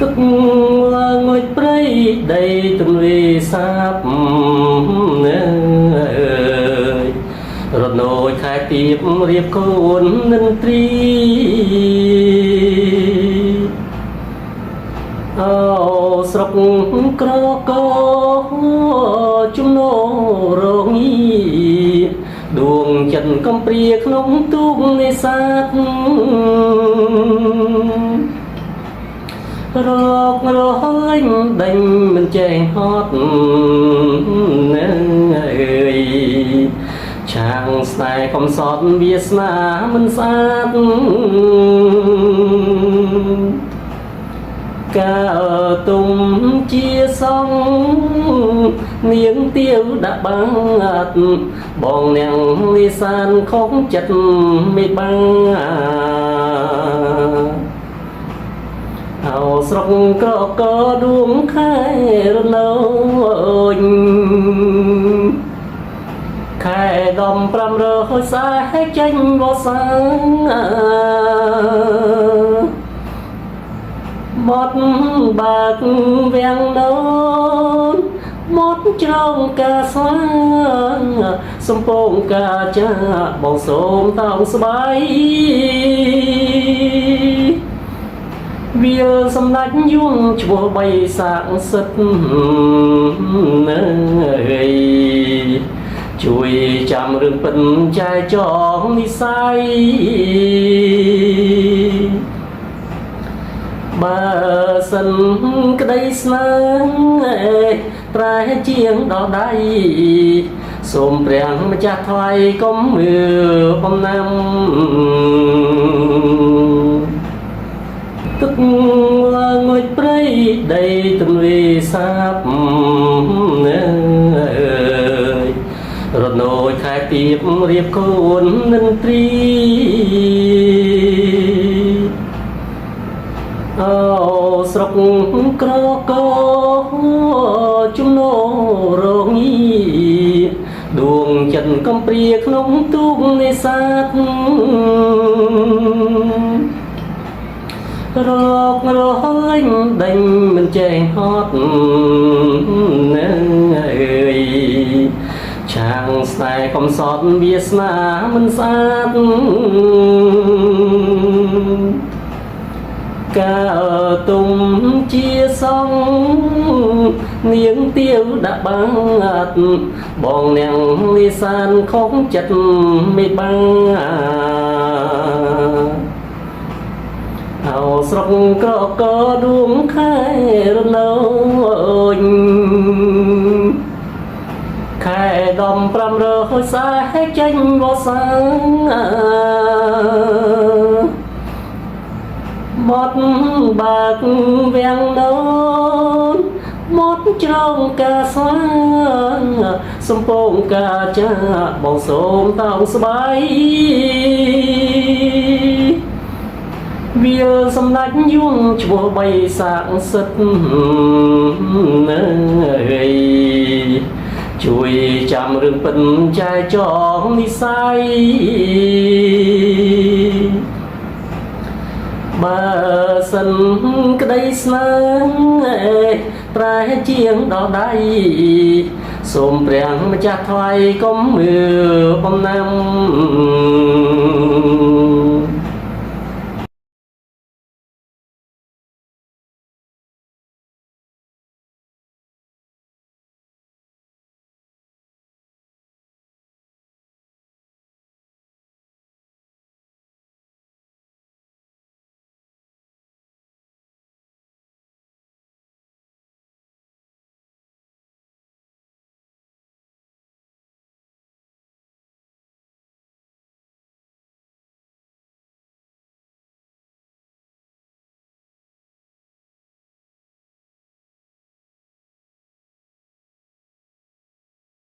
ទឹកងុយព្រៃដីទន្លេសាបរត់នោយខែទៀបរៀបខ្លួននឹងត្រីអូស្រុកក្រកោជំនោរងីដួងចិនកំព្រាក្នុងទូកនេសាទរករហើយដេញមិនចេះហត់អើយឆាងស្នេហ៍កំសត់វាសនាមិនស្អាតកាទុំជាសងនាងទៀវដាក់បាត់បងនាងវិសានខំចិត្តមិនបាអោស្រុកក្រកដួងខែរនៅខែដំ500សាចេញវសាមកបាក់វាំងដូនមកច្រងកាស្វាសំពងកាចាបងសូមតោងស្បាយវាសំណាច់យួងឈ្មោះបីសាកសិទ្ធជួយចាំរឿងពិនចែចងនិស័យបើសិនក្តីស្នេហ៍ប្រែជាងដល់ដៃសូមព្រះម្ចាស់ថ្វាយកុំមឿបំណាំទឹកងុយព្រៃដីទន្លេសាបរត់នោយខែទៀបរៀបខ្លួននឹងត្រីអូស្រុកក្រកោជំនោរងីដួងចិនកំព្រាក្នុងទូកនេសាទរករហើយដេញមិនចេះហត់អើយឆាងស្នេហ៍កំសត់វាសនាមិនស្អាតកាទុំជាសងនាងទៀវដាក់បាត់បងនាងវិសានខំចិត្តមិនបាអោស្រុកក្រកដួងខែរនៅខែដំ500សាចេញវសាមកបាក់វាំងដូនមកច្រងកាស្វាសំពងកាចាបងសូមតោងស្បាយវាសំណាច់យួងឈ្មោះបីសាកសិទ្ធជួយចាំរឿងពិនចែចងនិស័យបើសិនក្តីស្នេហ៍ប្រែជាងដល់ដៃសូមព្រះម្ចាស់ថ្វាយកុំមឿបំណាំ